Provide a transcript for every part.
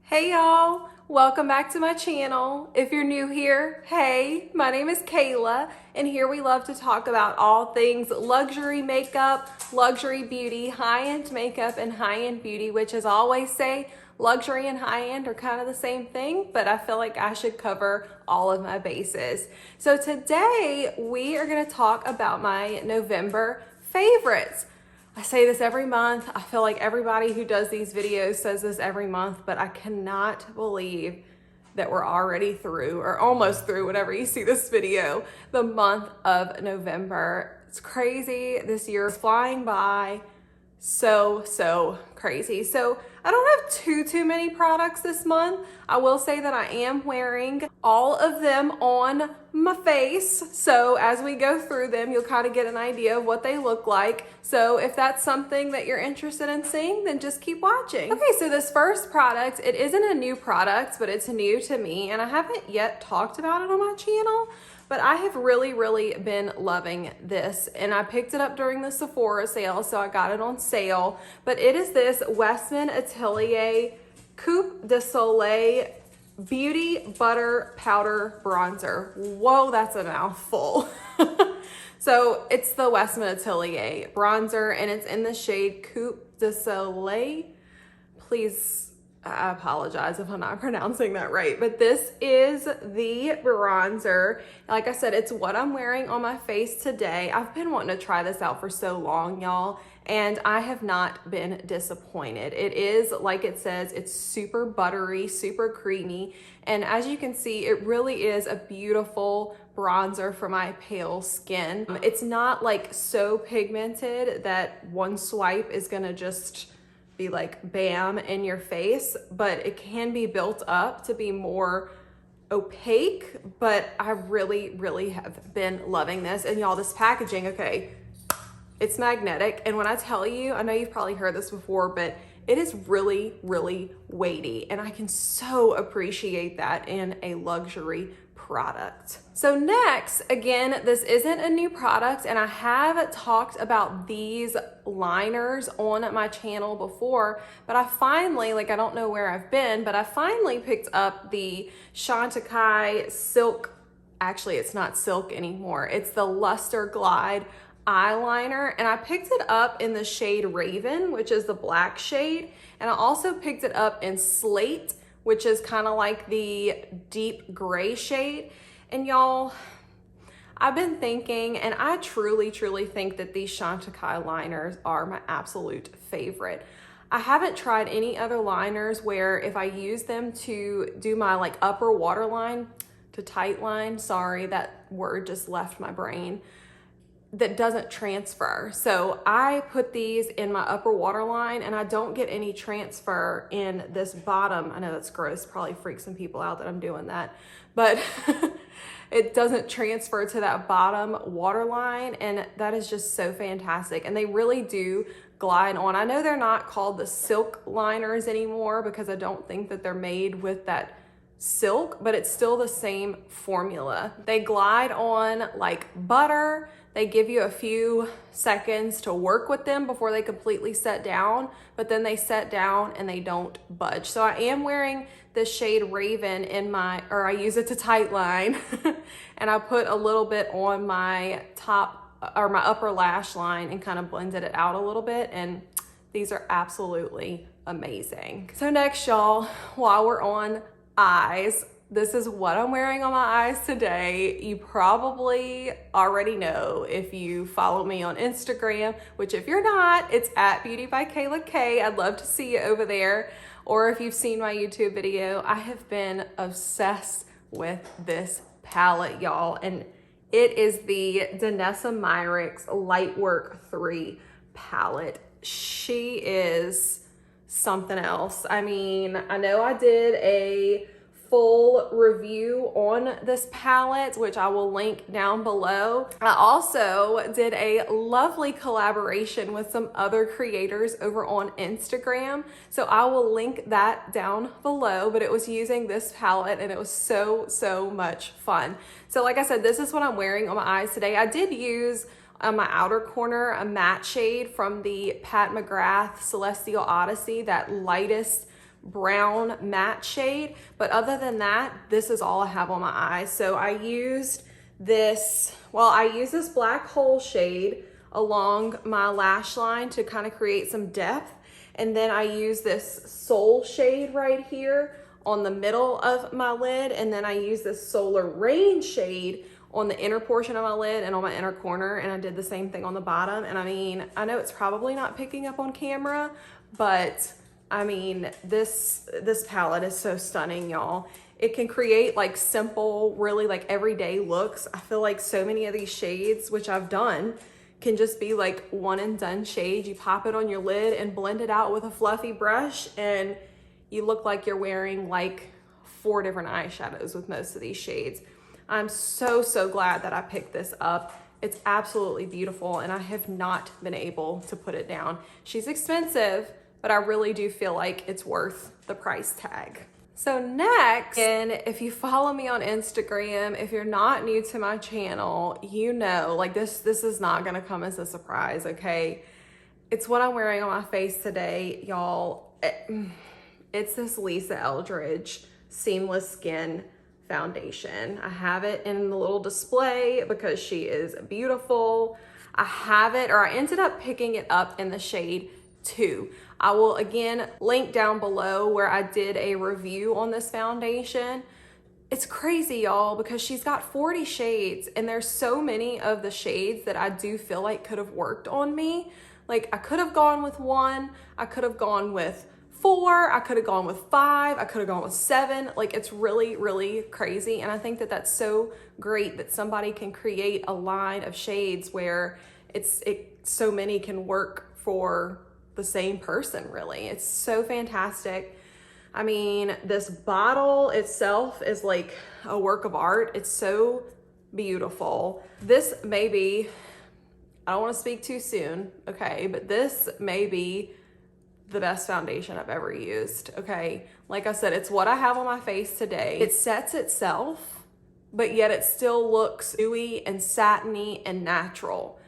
Hey y'all, welcome back to my channel. If you're new here, hey, my name is Kayla, and here we love to talk about all things luxury makeup, luxury beauty, high-end makeup, and high-end beauty, which as I always say, luxury and high-end are kind of the same thing, but I feel like I should cover all of my bases. So today we are gonna talk about my November favorites. I say this every month. I feel like everybody who does these videos says this every month, but I cannot believe that we're already through or almost through, whenever you see this video, the month of November. It's crazy. This year is flying by. So crazy. So I don't have too many products this month. I will say that I am wearing all of them on my face. So as we go through them, you'll kind of get an idea of what they look like. So if that's something that you're interested in seeing, then just keep watching. Okay, so this first product, it isn't a new product, but it's new to me, and I haven't yet talked about it on my channel. But I have really been loving this, and I picked it up during the Sephora sale, so I got it on sale. But it is this Westman Atelier Coupe de Soleil Beauty Butter Powder Bronzer. Whoa, that's a mouthful. So it's the Westman Atelier bronzer, and it's in the shade Coupe de Soleil. Please, I apologize if I'm not pronouncing that right, but this is the bronzer. Like I said, it's what I'm wearing on my face today. I've been wanting to try this out for so long, y'all, and I have not been disappointed. It is, like it says, it's super buttery, super creamy, and as you can see, it really is a beautiful bronzer for my pale skin. It's not like so pigmented that one swipe is gonna just be like bam in your face, but it can be built up to be more opaque. But I really have been loving this. And y'all, this packaging, okay, it's magnetic, and when I tell you, I know you've probably heard this before, but it is really weighty, and I can so appreciate that in a luxury product. So next, again, this isn't a new product, and I have talked about these liners on my channel before, but I finally, like, I don't know where I've been, but I finally picked up the Chantecaille Silk. Actually, it's not silk anymore. It's the Luster Glide eyeliner, and I picked it up in the shade Raven, which is the black shade, and I also picked it up in Slate, which is kind of like the deep gray shade. And y'all, I've been thinking, and I truly think that these Chantecaille liners are my absolute favorite. I haven't tried any other liners where if I use them to do my like upper waterline to tight line, sorry, that word just left my brain, that doesn't transfer. So I put these in my upper waterline, and I don't get any transfer in this bottom. I know that's gross, probably freaks some people out that I'm doing that, but it doesn't transfer to that bottom waterline, and that is just so fantastic. And they really do glide on. I know they're not called the silk liners anymore because I don't think that they're made with that silk, but it's still the same formula. They glide on like butter. They give you a few seconds to work with them before they completely set down, but then they set down and they don't budge. So I am wearing this shade Raven in my, or I use it to tight line, and I put a little bit on my top or my upper lash line and kind of blended it out a little bit, and these are absolutely amazing. So next, y'all, while we're on eyes, this is what I'm wearing on my eyes today. You probably already know if you follow me on Instagram, which if you're not, it's at beautybykaylak. I'd love to see you over there. Or if you've seen my YouTube video, I have been obsessed with this palette, y'all. And it is the Danessa Myricks Lightwork 3 palette. She is something else. I mean, I know I did a full review on this palette, which I will link down below. I also did a lovely collaboration with some other creators over on Instagram, so I will link that down below, but it was using this palette, and it was so much fun. So like I said, this is what I'm wearing on my eyes today. I did use on my outer corner a matte shade from the Pat McGrath Celestial Odyssey, that lightest brown matte shade. But other than that, this is all I have on my eyes. So I used this, I use this black hole shade along my lash line to kind of create some depth. And then I use this Soul shade right here on the middle of my lid. And then I use this Solar Rain shade on the inner portion of my lid and on my inner corner. And I did the same thing on the bottom. And I mean, I know it's probably not picking up on camera, but I mean, this palette is so stunning, y'all. It can create like simple, really like everyday looks. I feel like so many of these shades, which I've done, can just be like one and done shades. You pop it on your lid and blend it out with a fluffy brush and you look like you're wearing like 4 different eyeshadows with most of these shades. I'm so, so glad that I picked this up. It's absolutely beautiful and I have not been able to put it down. She's expensive, but I really do feel like it's worth the price tag. So next, and if you follow me on Instagram, if you're not new to my channel, you know, like this is not gonna come as a surprise, okay? It's what I'm wearing on my face today, y'all. It's this Lisa Eldridge Seamless Skin foundation. I have it in the little display because she is beautiful. I ended up picking it up in the shade 2. I will again link down below where I did a review on this foundation. It's crazy, y'all, because she's got 40 shades and there's so many of the shades that I do feel like could have worked on me. Like I could have gone with 1, I could have gone with 4, I could have gone with 5, I could have gone with 7. Like it's really, really crazy. And I think that that's so great that somebody can create a line of shades where so many can work for the same person, really. It's so fantastic. I mean, this bottle itself is like a work of art. It's so beautiful. This may be, I don't want to speak too soon, okay, but this may be the best foundation I've ever used, okay? Like I said, it's what I have on my face today. It sets itself, but yet it still looks dewy and satiny and natural.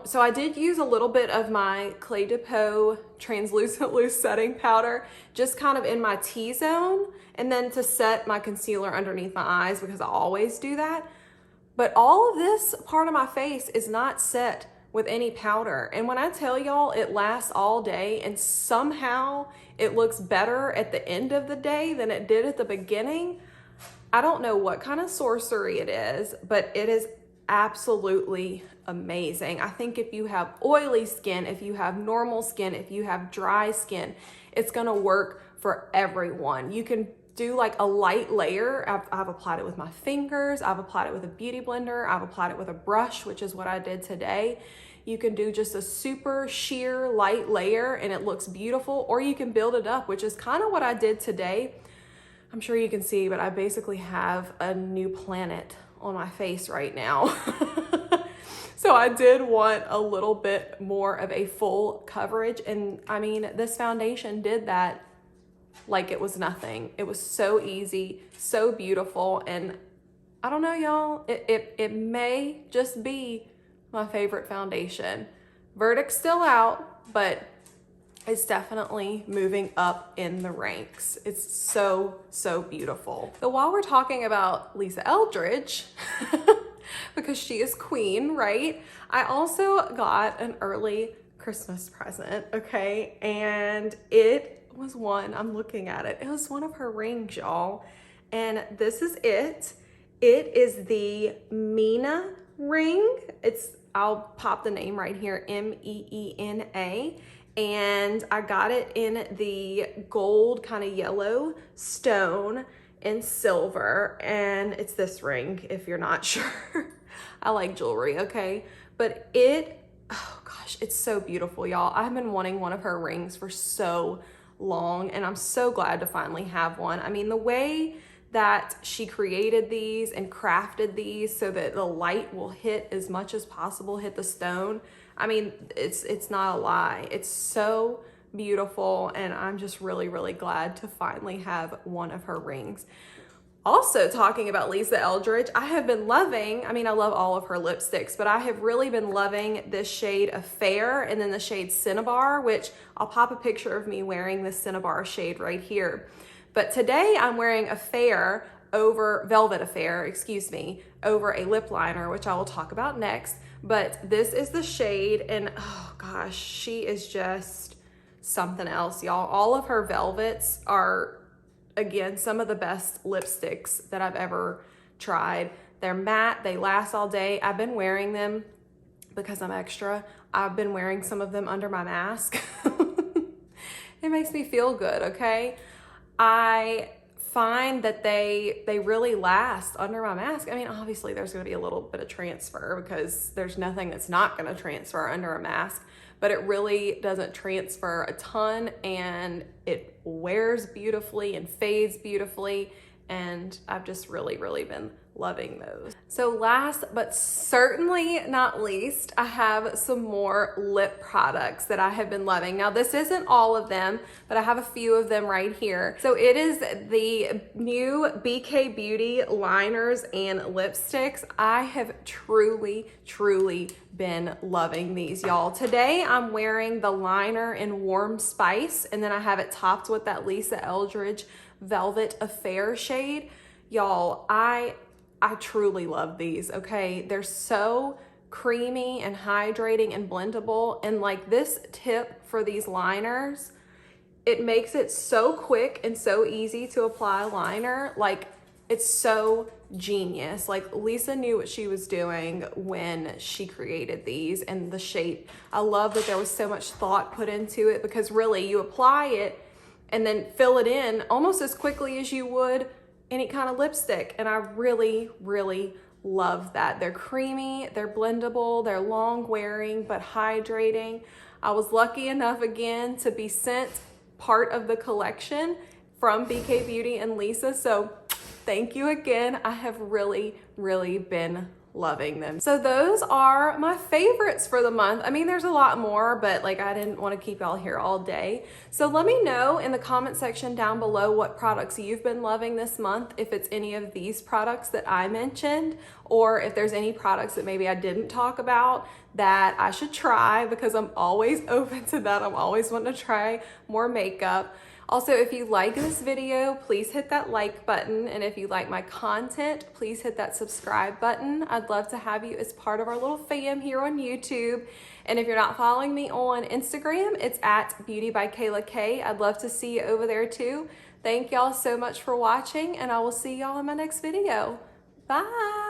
So I did use a little bit of my Clé de Peau translucent loose setting powder, just kind of in my T-zone, and then to set my concealer underneath my eyes because I always do that. But all of this part of my face is not set with any powder. And when I tell y'all it lasts all day and somehow it looks better at the end of the day than it did at the beginning, I don't know what kind of sorcery it is, but it is absolutely amazing. I think if you have oily skin, if you have normal skin, if you have dry skin, it's gonna work for everyone. You can do like a light layer. I've applied it with my fingers, I've applied it with a beauty blender, I've applied it with a brush, which is what I did today. You can do just a super sheer light layer and it looks beautiful, or you can build it up, which is kind of what I did today. I'm sure you can see, but I basically have a new planet on my face right now. So I did want a little bit more of a full coverage. And I mean, this foundation did that like it was nothing. It was so easy, so beautiful. And I don't know, y'all, it may just be my favorite foundation. Verdict's still out, but it's definitely moving up in the ranks. It's so, so beautiful. So while we're talking about Lisa Eldridge, because she is queen, right? I also got an early Christmas present, okay? And it was one, I'm looking at it. It was one of her rings, y'all. And this is it. It is the Meena ring. I'll pop the name right here, M-E-E-N-A. And I got it in the gold kind of yellow stone and silver. And it's this ring, if you're not sure. I like jewelry, okay? But oh gosh, it's so beautiful, y'all. I've been wanting one of her rings for so long, and I'm so glad to finally have one. I mean, the way that she created these and crafted these so that the light will hit as much as possible, hit the stone. I mean, it's not a lie. It's so beautiful, and I'm just really, really glad to finally have one of her rings. Also talking about Lisa Eldridge, I have been loving, I mean, I love all of her lipsticks, but I have really been loving this shade Affair and then the shade Cinnabar, which I'll pop a picture of me wearing this Cinnabar shade right here. But today I'm wearing Affair over, Velvet Affair, excuse me, over a lip liner, which I will talk about next. But this is the shade, and oh gosh, she is just something else, y'all. All of her velvets are, again, some of the best lipsticks that I've ever tried. They're matte, they last all day. I've been wearing them because I'm extra. I've been wearing some of them under my mask. It makes me feel good, okay? I find that they really last under my mask. I mean, obviously there's gonna be a little bit of transfer because there's nothing that's not gonna transfer under a mask, but it really doesn't transfer a ton, and it wears beautifully and fades beautifully, and I've just really been loving those. So last but certainly not least, I have some more lip products that I have been loving. Now this isn't all of them, but I have a few of them right here. So it is the new BK Beauty liners and lipsticks. I have truly been loving these, y'all. Today I'm wearing the liner in Warm Spice, and then I have it topped with that Lisa Eldridge Velvet Affair shade. Y'all, I truly love these, okay? They're so creamy and hydrating and blendable, and like this tip for these liners, it makes it so quick and so easy to apply a liner. Like, it's so genius. Like, Lisa knew what she was doing when she created these, and the shape. I love that there was so much thought put into it, because really you apply it and then fill it in almost as quickly as you would any kind of lipstick. And I really love that. They're creamy, they're blendable, they're long wearing but hydrating. I was lucky enough again to be sent part of the collection from BK Beauty and Lisa, so thank you again. I have really been loving them. So those are my favorites for the month. I mean, there's a lot more, but like, I didn't want to keep y'all here all day. So let me know in the comment section down below what products you've been loving this month, if it's any of these products that I mentioned, or if there's any products that maybe I didn't talk about that I should try, because I'm always open to that. I'm always wanting to try more makeup. Also, if you like this video, please hit that like button. And if you like my content, please hit that subscribe button. I'd love to have you as part of our little fam here on YouTube. And if you're not following me on Instagram, it's at beautybykaylak. I'd love to see you over there too. Thank y'all so much for watching, and I will see y'all in my next video. Bye.